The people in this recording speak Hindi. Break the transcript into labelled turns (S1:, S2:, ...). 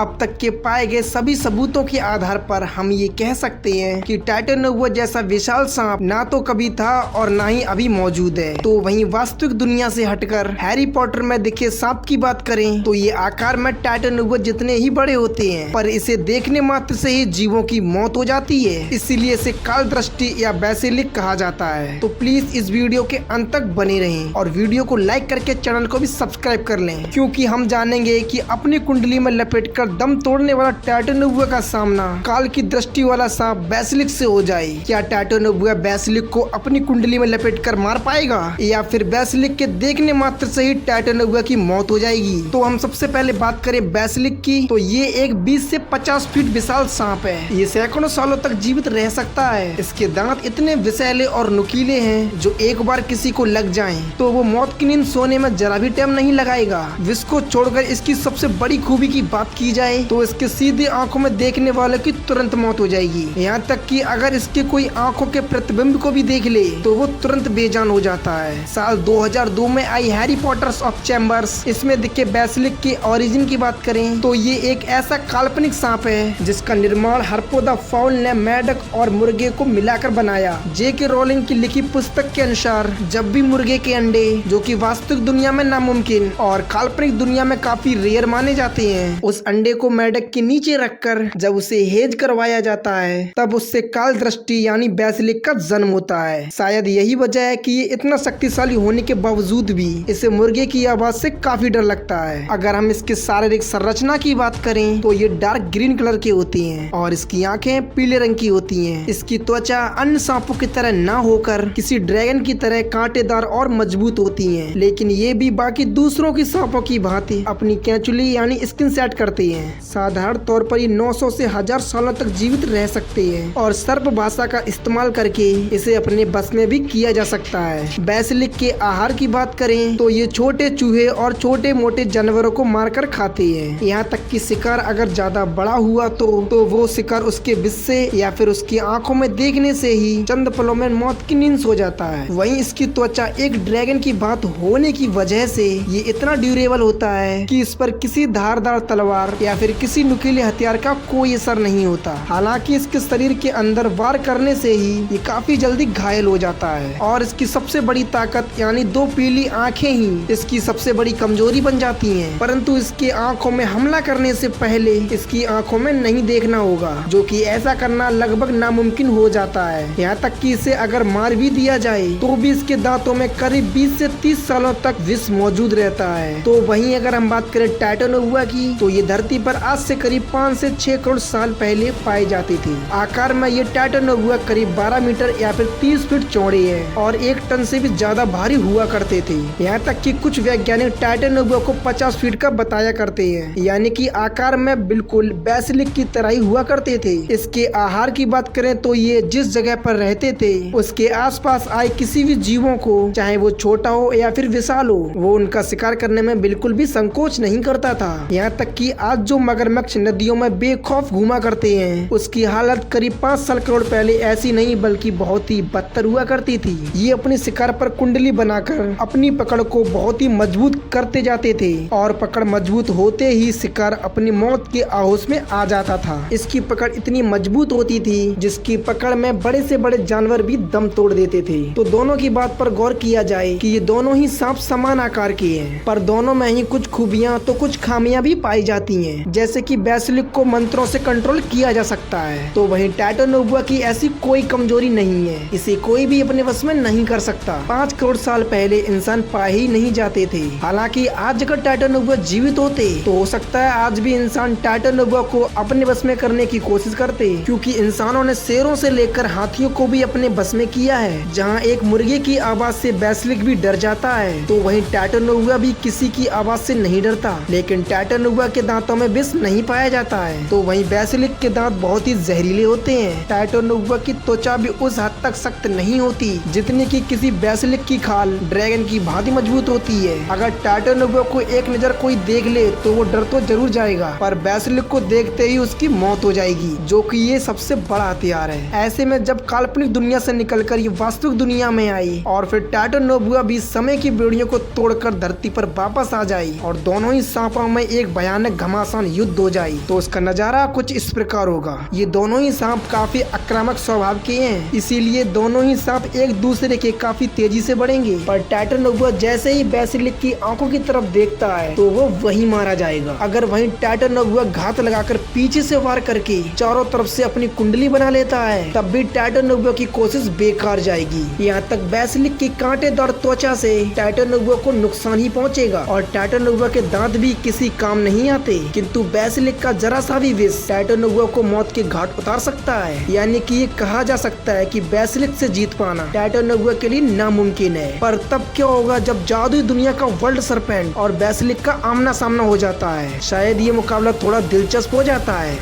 S1: अब तक के पाए गए सभी सबूतों के आधार पर हम ये कह सकते हैं कि टाइटेनोबुआ जैसा विशाल सांप ना तो कभी था और ना ही अभी मौजूद है। तो वहीं वास्तविक दुनिया से हटकर हैरी पॉटर में दिखे सांप की बात करें तो ये आकार में टाइटेनोबुआ जितने ही बड़े होते हैं, पर इसे देखने मात्र से ही जीवों की मौत हो जाती है, इसीलिए इसे काल दृष्टि या बेसिलिक कहा जाता है। तो प्लीज इस वीडियो के अंत तक बने रहें और वीडियो को लाइक करके चैनल को भी सब्सक्राइब कर लें, क्योंकि हम जानेंगे कि अपनी कुंडली में लपेटकर दम तोड़ने वाला टाइटेनोबुआ का सामना काल की दृष्टि वाला सांप बेसिलिक से हो जाए। क्या टाइटेनोबुआ बेसिलिक को अपनी कुंडली में लपेटकर मार पाएगा या फिर बेसिलिक के देखने मात्र से ही टाइटेनोबुआ की मौत हो जाएगी? तो हम सबसे पहले बात करें बेसिलिक की, तो ये एक 20 से 50 फीट विशाल सांप है। ये सैकड़ों सालों तक जीवित रह सकता है। इसके दांत इतने विषैले और नुकीले हैं जो एक बार किसी को लग जाएं तो वो मौत की नींद सोने में जरा भी टाइम नहीं लगाएगा। विष को छोड़कर इसकी सबसे बड़ी खूबी की बात की जाए तो इसके सीधे आंखों में देखने वाले की तुरंत मौत हो जाएगी। यहाँ तक कि अगर इसके कोई आंखों के प्रतिबिंब को भी देख ले तो वो तुरंत बेजान हो जाता है। साल 2002 में आई हैरी पॉटर्स ऑफ चैम्बर्स, इसमें दिखे बेसिलिक के ओरिजिन की बात करें तो ये एक ऐसा काल्पनिक सांप है जिसका निर्माण हर्पो द फाउल ने मेढक और मुर्गे को मिलाकर बनाया। J.K. रोलिंग की लिखी पुस्तक के अनुसार जब भी मुर्गे के अंडे, जो कि वास्तविक दुनिया में नामुमकिन और काल्पनिक दुनिया में काफी रेयर माने जाते हैं, उस अंडे को मेढक के नीचे रखकर जब उसे हेज करवाया जाता है तब उससे काल दृष्टि यानी बेसिलिक का जन्म होता है। शायद यही वजह है कि ये इतना शक्तिशाली होने के बावजूद भी इसे मुर्गे की आवाज से काफी डर लगता है। अगर हम इसके शारीरिक संरचना की बात करें तो ये डार्क ग्रीन कलर की होती हैं और इसकी आंखें पीले रंग की होती हैं। इसकी त्वचा अन्य सांपों की तरह ना होकर किसी ड्रैगन की तरह कांटेदार और मजबूत होती हैं, लेकिन ये भी बाकी दूसरों की सांपों की भांति अपनी कैंचुली यानी स्किन सेट करती हैं। साधारण तौर पर ये 900 से 1000 सालों तक जीवित रह सकते हैं और सर्प भाषा का इस्तेमाल करके इसे अपने बस में भी किया जा सकता है। बेसिलिक के आहार की बात करें तो ये छोटे चूहे और छोटे मोटे जानवरों को मारकर खाते हैं। यहाँ तक कि शिकार अगर ज्यादा बड़ा हुआ तो वो शिकार उसके विष से या फिर उसकी आंखों में देखने से ही चंद पलों में मौत की नींद सो जाता है। वहीं इसकी त्वचा एक ड्रैगन की बात होने की वजह से ये इतना ड्यूरेबल होता है कि इस पर किसी धारदार तलवार या फिर किसी नुकीले हथियार का कोई असर नहीं होता। हालांकि इसके शरीर के अंदर वार करने से ही ये काफी जल्दी घायल हो जाता है और इसकी सबसे बड़ी ताकत यानी 2 पीली आंखें ही इसकी सबसे बड़ी कमजोरी बन जाती हैं। परंतु इसके आंखों में हमला करने से पहले इसकी आंखों में नहीं देखना होगा, जो कि ऐसा करना लगभग नामुमकिन हो जाता है। यहाँ तक कि इसे अगर मार भी दिया जाए तो भी इसके दांतों में करीब 20 से 30 सालों तक विष मौजूद रहता है। तो वहीं अगर हम बात करें टाइटेनोबुआ की तो ये धरती पर आज से करीब 5 से 6 करोड़ साल पहले पाई जाती थी। आकार में ये टाइटेनोबुआ करीब 12 मीटर या फिर 30 फीट चौड़े है और 1 टन से भी ज्यादा भारी हुआ करते थे। यहाँ तक कि कुछ वैज्ञानिक टाइटेनोबुआ को 50 फीट का बताया करते हैं, यानी कि आकार में बिल्कुल बेसिलिक की तरह ही हुआ करते थे। इसके आहार की बात करें तो ये जिस जगह पर रहते थे उसके आसपास आए किसी भी जीवों को, चाहे वो छोटा हो या फिर विशाल हो, वो उनका शिकार करने में बिल्कुल भी संकोच नहीं करता था। यहाँ तक कि आज जो मगरमच्छ नदियों में बेखौफ घूमा करते हैं उसकी हालत करीब 5 साल करोड़ पहले ऐसी नहीं बल्कि बहुत ही बदतर हुआ करती थी। ये अपने शिकार पर कुंडली बनाकर अपनी पकड़ को बहुत ही मजबूत करते जाते थे और पकड़ मजबूत होते ही शिकार अपनी मौत के आहोश में आ जाता था। इसकी पकड़ इतनी मजबूत होती थी जिसकी पकड़ में बड़े से बड़े जानवर भी दम तोड़ देते थे। तो दोनों की बात पर गौर किया जाए कि ये दोनों ही सांप समान आकार के हैं, पर दोनों में ही कुछ खूबियां तो कुछ खामियां भी पाई जाती हैं, जैसे कि बेसिलिक को मंत्रों से कंट्रोल किया जा सकता है तो वहीं टाइटेनोबुआ की ऐसी कोई कमजोरी नहीं है, इसे कोई भी अपने वश में नहीं कर सकता। 5 करोड़ साल पहले इंसान पाए ही नहीं जाते थे। हालांकि आज अगर टाइटेनोबुआ जीवित होते तो हो सकता है आज भी इंसान टाइटेनोबुआ को अपने बस में करने की कोशिश करते, क्योंकि इंसानों ने शेरों से लेकर हाथियों को भी अपने बस में किया है। जहाँ एक मुर्गे की आवाज से बेसिलिक भी डर जाता है तो वहीं टाइटेनोबुआ भी किसी की आवाज से नहीं डरता, लेकिन टाइटेनोबुआ के दांतों में विष नहीं पाया जाता है। तो वहीं बेसिलिक के दांत बहुत ही जहरीले होते हैं। टाइटेनोबुआ की त्वचा भी उस हद तक सख्त नहीं होती जितनी कि किसी बेसिलिक की खाल ड्रैगन की भांति मजबूत होती है। अगर टाइटेनोबुआ को एक नजर कोई देख ले तो वो डर तो जरूर जाएगा, पर बेसिलिक को देखते ही उसकी मौत हो जाएगी, जो कि ये सबसे बड़ा हथियार है। ऐसे में जब काल्पनिक दुनिया से निकलकर ये वास्तविक दुनिया में आई और फिर टाइटेनोबुआ भी समय की बेड़ियों को तोड़कर धरती पर वापस आ जाए और दोनों ही सांपों में एक भयानक घमासान घमासान युद्ध हो जाए तो उसका नजारा कुछ इस प्रकार होगा। ये दोनों ही सांप काफी आक्रामक स्वभाव के हैं, इसीलिए दोनों ही सांप एक दूसरे के काफी तेजी से बढ़ेंगे। पर टाइटैनोबुआ जैसे ही बेसिलिक की आंखों की तरफ देखता है तो वो वही मारा जाएगा। अगर वहीं टाइटैनोबुआ घात लगाकर पीछे से वार करके चारों तरफ से अपनी कुंडली बना लेता है, तब भी टाइटैनोबुआ की कोशिश बेकार जाएगी। यहाँ तक बेसिलिक की कांटेदार त्वचा से टाइटैनोबुआ को नुकसान ही पहुंचेगा और टाइटैनोबुआ के दांत भी किसी काम नहीं आते। किंतु बेसिलिक का जरा सा भी विष टाइटैनोबुआ को मौत के घाट उतार सकता है। यानी कि ये कहा जा सकता है कि बेसिलिक से जीत पाना टाइटैनोबुआ के लिए नामुमकिन है। पर तब क्या होगा जब जादुई दुनिया का वर्ल्ड सरपेंट और बेसिलिक का आमना सामना हो जाता है? शायद ये मुकाबला थोड़ा दिलचस्प हो जाता है।